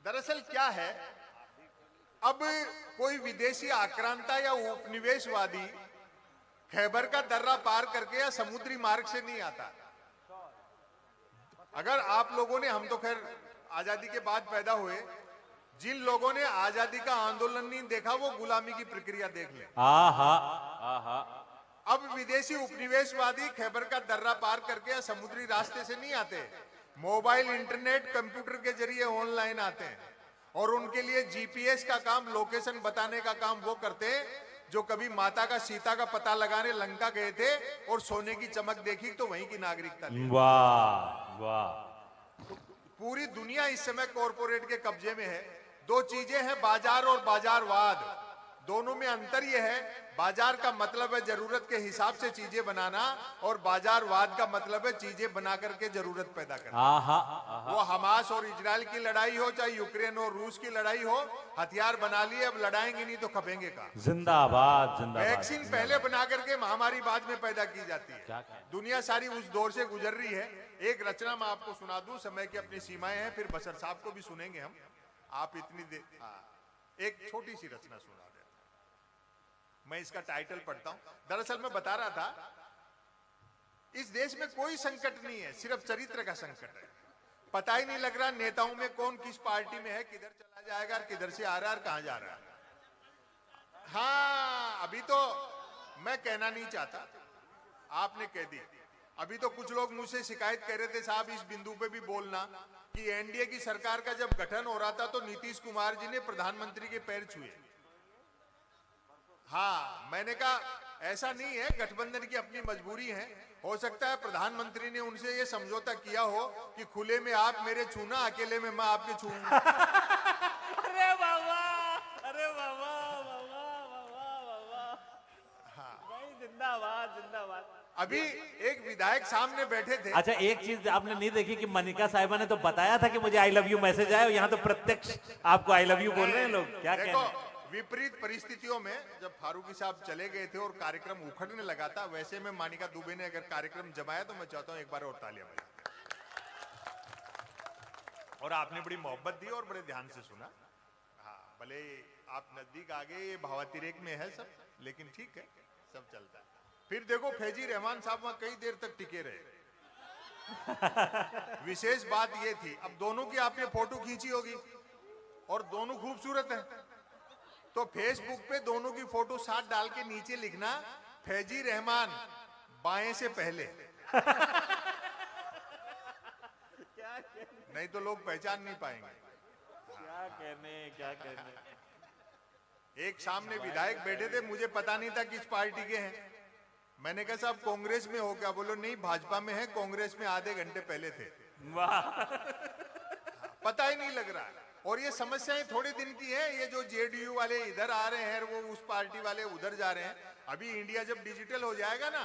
दरअसल क्या है, अब कोई विदेशी आक्रांता या उपनिवेशवादी खैबर का दर्रा पार करके या समुद्री मार्ग से नहीं आता। अगर आप लोगों ने, हम तो खैर आजादी के बाद पैदा हुए, जिन लोगों ने आजादी का आंदोलन नहीं देखा वो गुलामी की प्रक्रिया देख ले। अब विदेशी उपनिवेशवादी खैबर का दर्रा पार करके या समुद्री रास्ते से नहीं आते, मोबाइल, इंटरनेट, कंप्यूटर के जरिए ऑनलाइन आते हैं और उनके लिए जीपीएस का काम, लोकेशन बताने का काम वो करते हैं जो कभी माता का, सीता का पता लगाने लंका गए थे और सोने की चमक देखी तो वहीं की नागरिकता ली। वाह वाह। पूरी दुनिया इस समय कॉरपोरेट के कब्जे में है। दो चीजें हैं, बाजार और बाजारवाद। दोनों में अंतर यह है, बाजार का मतलब है जरूरत के हिसाब से चीजें बनाना और बाजारवाद का मतलब है चीजें बना करके जरूरत पैदा करना। वो हमास और इजराइल की लड़ाई हो, चाहे यूक्रेन और रूस की लड़ाई हो, हथियार बना लिए, अब लड़ाएंगे नहीं तो खपेंगे का। जिंदाबाद जिंदाबाद। वैक्सीन पहले बना करके महामारी बाद में पैदा की जाती है। दुनिया सारी उस दौर से गुजर रही है। एक रचना मैं आपको सुना दूं, समय की अपनी सीमाएं हैं, फिर बशर साहब को भी सुनेंगे हम। आप इतनी देर एक छोटी सी रचना सुना दे, मैं इसका टाइटल पढ़ता हूं। दरअसल मैं बता रहा था, इस देश में कोई संकट नहीं है, सिर्फ चरित्र का संकट है। पता ही नहीं लग रहा नेताओं में कौन किस पार्टी में है, किधर चला जाएगा, किधर से आ रहा है और कहां जा रहा है। हाँ, अभी तो मैं कहना नहीं चाहता, आपने कह दी। अभी तो कुछ लोग मुझसे शिकायत कर रहे थे, साहब इस बिंदु पे भी बोलना कि एनडीए की सरकार का जब गठन हो रहा था तो नीतीश कुमार जी ने प्रधानमंत्री के पैर छुए। हाँ, मैंने कहा ऐसा नहीं है, गठबंधन की अपनी मजबूरी है। हो सकता है प्रधानमंत्री ने उनसे ये समझौता किया हो कि खुले में आप मेरे छूना, अकेले में मैं आपके छूऊंगा। अरे बाबा, अरे बाबा, बाबा बाबा बाबा। हाँ भाई जिंदाबाद जिंदाबाद। अभी एक विधायक सामने बैठे थे। अच्छा, एक चीज आपने नहीं देखी कि मनिका साहिबा ने तो बताया था कि मुझे आई लव यू मैसेज आया, यहाँ तो प्रत्यक्ष आपको आई लव यू बोल रहे हैं लोग। क्या देखो, कहना? विपरीत परिस्थितियों में जब फारूकी साहब चले गए थे और कार्यक्रम उखड़ने लगा था, वैसे में मानिका दुबे ने अगर कार्यक्रम जमाया तो मैं चाहता हूं एक बार और तालियां बजाएं। और आपने बड़ी मोहब्बत दी और बड़े ध्यान से सुना। हाँ, भले आप नजदीक आ गए, ये भावातिरेक में है सब, लेकिन ठीक है, सब चलता है। फिर देखो, फैजी रहमान साहब वहां कई देर तक टिके रहे। विशेष बात ये थी, अब दोनों की आपने फोटो खींची होगी और दोनों खूबसूरत हैं, तो फेसबुक पे दोनों की फोटो साथ डाल के नीचे लिखना फैजी रहमान बाएं से पहले। नहीं तो लोग पहचान नहीं पाएंगे। क्या कहने। एक सामने विधायक बैठे थे, मुझे पता नहीं था किस पार्टी के हैं। मैंने कहा साहब कांग्रेस में हो क्या? बोलो नहीं, भाजपा में है, कांग्रेस में आधे घंटे पहले थे। वाह। पता ही नहीं लग रहा है। और ये समस्याएं थोड़े दिन की हैं। ये जो जेडीयू वाले इधर आ रहे हैं, वो उस पार्टी वाले उधर जा रहे हैं। अभी इंडिया जब डिजिटल हो जाएगा ना,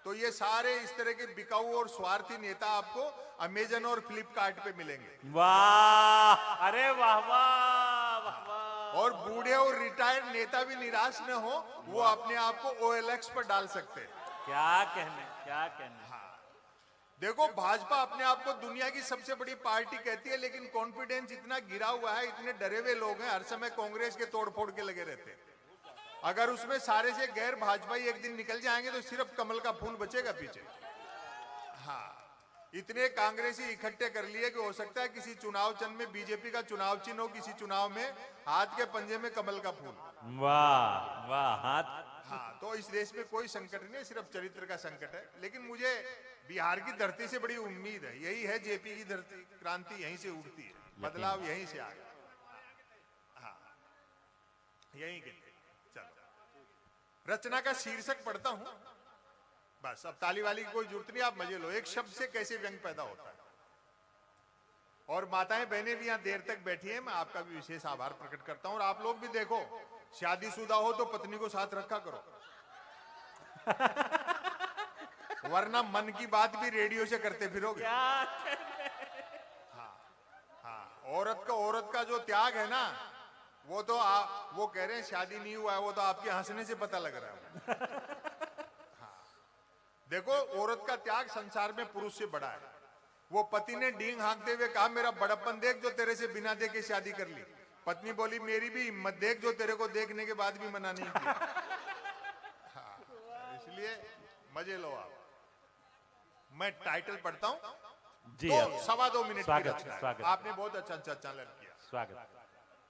तो ये सारे इस तरह के बिकाऊ और स्वार्थी नेता आपको अमेजन और फ्लिपकार्ट पे मिलेंगे। वाह, अरे वाह वाह वाह। और बूढ़े और रिटायर्ड नेता भी निराश न हो, वो अपने आप को OLX पर डाल सकते हैं। क्या कहने, क्या कहने। हाँ, देखो, भाजपा अपने आप को दुनिया की सबसे बड़ी पार्टी कहती है, लेकिन कॉन्फिडेंस इतना गिरा हुआ है, इतने डरे हुए लोग हैं, हर समय कांग्रेस के तोड़फोड़ के लगे रहते हैं। अगर उसमें सारे से गैर भाजपाई एक दिन निकल जाएंगे तो सिर्फ कमल का फूल बचेगा पीछे। हाँ, इतने कांग्रेसी इकट्ठे कर लिए कि हो सकता है किसी चुनाव चिन्ह में बीजेपी का चुनाव चिन्ह हो, किसी चुनाव में हाथ के पंजे में कमल का फूल। वाह वाह। हाथ। हाँ, तो इस देश में कोई संकट नहीं, सिर्फ चरित्र का संकट है। लेकिन मुझे बिहार की धरती से बड़ी उम्मीद है। यही है जेपी की धरती, क्रांति यहीं से उठती है, बदलाव यहीं से आएगा। हाँ, यहीं के। चलो, रचना का शीर्षक पढ़ता हूं, बस। अब ताली वाली की कोई जरूरत नहीं, आप मजे लो। एक शब्द से कैसे व्यंग पैदा होता है। और माताएं बहनें भी यहाँ देर तक बैठी हैं, मैं आपका भी विशेष आभार प्रकट करता हूं। और आप लोग भी देखो, शादीशुदा हो तो पत्नी को साथ रखा करो, वरना मन की बात भी रेडियो से करते फिरोगे। हाँ हाँ, औरत का जो त्याग है ना, वो तो वो कह रहे हैं शादी नहीं हुआ है, वो तो आपके हंसने से पता लग रहा है। हाँ, देखो, औरत का त्याग संसार में पुरुष से बड़ा है। वो पति ने डींग हाँकते हुए कहा, मेरा बड़प्पन देख जो तेरे से बिना देखे शादी कर ली। पत्नी बोली, मेरी भी हिम्मत देख जो तेरे को देखने के बाद भी मना नहीं किया। हाँ, इसलिए मजे लो आप। मैं टाइटल पढ़ता हूं जी, तो 2.25 मिनट की स्वागत, रचना है। स्वागत। आपने बहुत अच्छा चालन किया। स्वागत।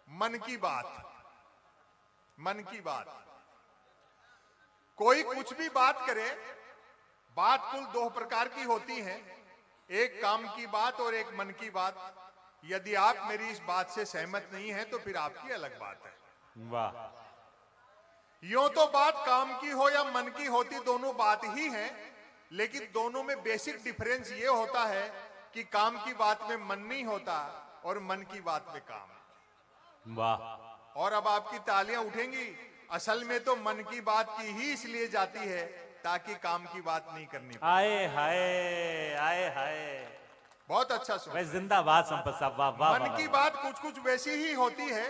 मन की बात। मन की बात। कोई कुछ भी बात करे, बात कुल 2 प्रकार की होती है, एक काम की बात और एक मन की बात। यदि आप मेरी इस बात से सहमत नहीं है तो फिर आपकी अलग बात है। वाह। यूं तो बात काम की हो या मन की होती, दोनों बात ही है, लेकिन दोनों में बेसिक डिफरेंस ये होता है कि काम की बात में मन नहीं होता और मन की बात में काम। वाह। और अब आपकी तालियां उठेंगी। असल में तो मन की बात की ही इसलिए जाती है ताकि काम की बात नहीं करनी पड़े। आए हाय, आए हाय। बहुत अच्छा सुन। भाई जिंदाबाद संपत साहब, वाह वाह। मन की बात कुछ कुछ वैसी ही होती है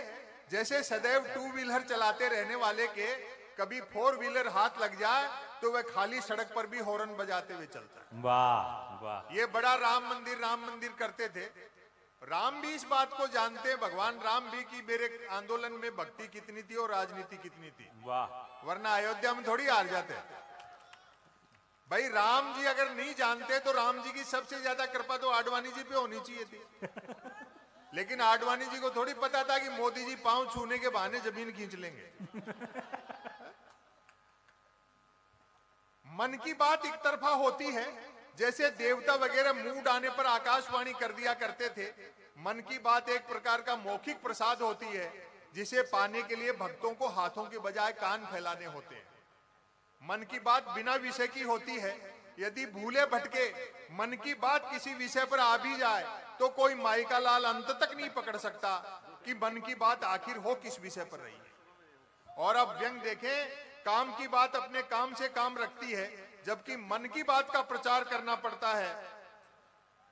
जैसे सदैव 2 व्हीलर चलाते रहने वाले के कभी 4 व्हीलर हाथ लग जाए तो वह खाली सड़क पर भी हॉर्न बजाते हुए चलता है। वाह वाह। ये बड़ा राम मंदिर करते थे। राम भी इस बात को जानते हैं, भगवान राम भी, कि मेरे आंदोलन में भक्ति कितनी थी और राजनीति कितनी थी। वाह। वरना अयोध्या में थोड़ी हार जाते। भाई राम जी अगर नहीं जानते तो राम जी की सबसे ज्यादा कृपा तो आडवाणी जी पे होनी चाहिए थी। लेकिन आडवाणी जी को थोड़ी पता था कि मोदी जी पांव छूने के बहाने जमीन खींच लेंगे। मन की बात एक तरफा होती है, जैसे देवता वगैरह मूड आने पर आकाशवाणी कर दिया करते थे। मन की बात एक प्रकार का मौखिक प्रसाद होती है, जिसे पाने के लिए भक्तों को हाथों के बजाय कान फैलाने होते हैं। मन की बात बिना विषय की होती है। यदि भूले भटके मन की बात किसी विषय पर आ भी जाए तो कोई माई का लाल अंत तक नहीं पकड़ सकता कि मन की बात आखिर हो किस विषय पर रही है। और अब व्यंग देखें, काम की बात अपने काम से काम रखती है, जबकि मन की बात का प्रचार करना पड़ता है।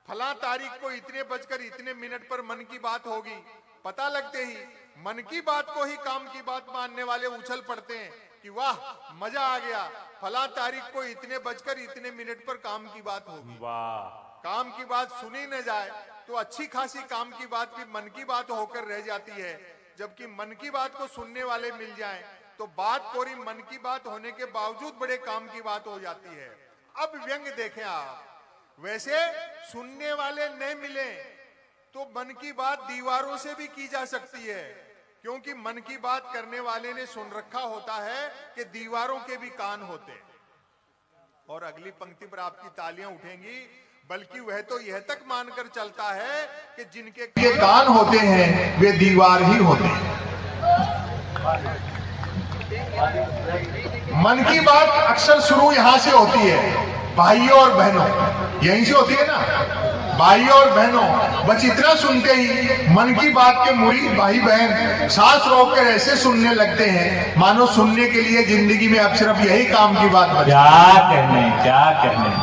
फला तारीख को इतने बजकर इतने मिनट पर मन की बात होगी, पता लगते ही मन की बात को ही काम की बात मानने वाले उछल पड़ते हैं कि वाह मजा आ गया, फला तारीख को इतने बजकर इतने मिनट पर काम की बात होगी। वाह। काम की बात सुनी न जाए तो अच्छी खासी काम की बात भी मन की बात होकर रह जाती है, जबकि मन की बात को सुनने वाले मिल जाएं तो बात कोरी मन की बात होने के बावजूद बड़े काम की बात हो जाती है। अब व्यंग देखें आप, वैसे सुनने वाले न मिले तो मन की बात दीवारों से भी की जा सकती है, क्योंकि मन की बात करने वाले ने सुन रखा होता है कि दीवारों के भी कान होते हैं। और अगली पंक्ति पर आपकी तालियां उठेंगी, बल्कि वह तो यह तक मानकर चलता है कि जिनके कान होते हैं वे दीवार ही होते हैं। मन की बात अक्सर शुरू यहां से होती है, भाइयों और बहनों, यहीं से होती है ना, भाइयों और बहनों। बस इतना सुनते ही मन की बात के मुरीद भाई बहन सांस रोककर ऐसे सुनने लगते हैं मानो सुनने के लिए जिंदगी में अब सिर्फ यही काम की बात बची। क्या कहने।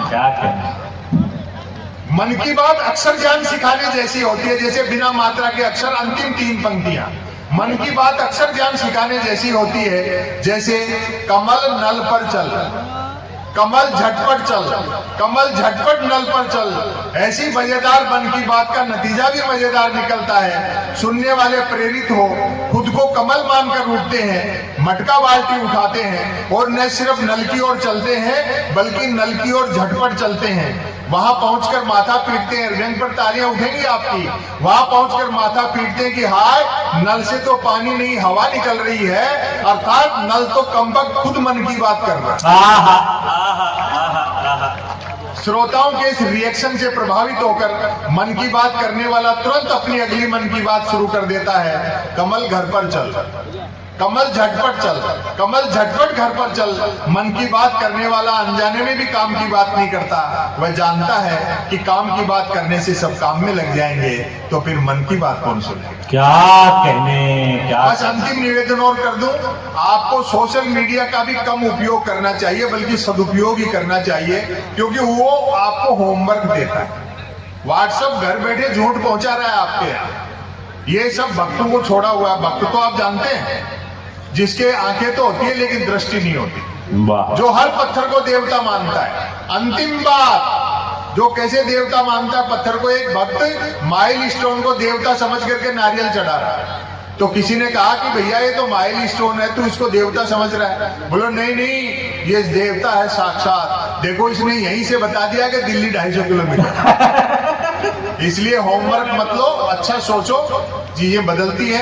मन की बात अक्षर ज्ञान सिखाने जैसी होती है, जैसे बिना मात्रा के अक्षर अंतिम 3 पंक्तियां। मन की बात अक्षर ज्ञान सिखाने जैसी होती है, जैसे कमल नल पर चल, कमल झटपट चल, कमल झटपट नल पर चल। ऐसी मजेदार मन की बात का नतीजा भी मजेदार निकलता है। सुनने वाले प्रेरित हो, खुद को कमल मानकर उठते हैं, मटका बाल्टी उठाते हैं और न सिर्फ नल की ओर चलते हैं बल्कि नल की ओर झटपट चलते हैं। वहां पहुंचकर माथा पीटते हैं, व्यंग पर तालियां उठेंगी आपकी। वहां पहुंचकर माथा पीटते हैं कि हाय, नल से तो पानी नहीं हवा निकल रही है, अर्थात नल तो कमबख्त खुद मन की बात कर रहा है। श्रोताओं के इस रिएक्शन से प्रभावित होकर मन की बात करने वाला तुरंत अपनी अगली मन की बात शुरू कर देता है। कमल घर पर चल, कमल झटपट चल, कमल झटपट घर पर चल। मन की बात करने वाला अनजाने में भी काम की बात नहीं करता। वह जानता है कि काम की बात करने से सब काम में लग जाएंगे, तो फिर मन की बात कौन सुनेगा। क्या कहने। बस अंतिम निवेदन और कर दूं, आपको सोशल मीडिया का भी कम उपयोग करना चाहिए, बल्कि सदुपयोग ही करना चाहिए, क्योंकि वो आपको होमवर्क देता है। व्हाट्सएप घर बैठे झूठ पहुंचा रहा है आपके यहाँ। ये सब भक्तों को छोड़ा हुआ है। भक्त तो आप जानते हैं, जिसके आंखें तो होती है लेकिन दृष्टि नहीं होती, जो हर पत्थर को देवता मानता है। अंतिम बात, जो कैसे देवता मानता है पत्थर को, एक भक्त माइल स्टोन को देवता समझ करके नारियल चढ़ा रहा है। तो किसी ने कहा कि भैया ये तो माइल स्टोन है, तू इसको देवता समझ रहा है। बोलो नहीं नहीं, ये देवता है साक्षात। देखो इसने यहीं से बता दिया कि दिल्ली 250 किलोमीटर। इसलिए होमवर्क मत लो, अच्छा सोचो, चीजें बदलती है।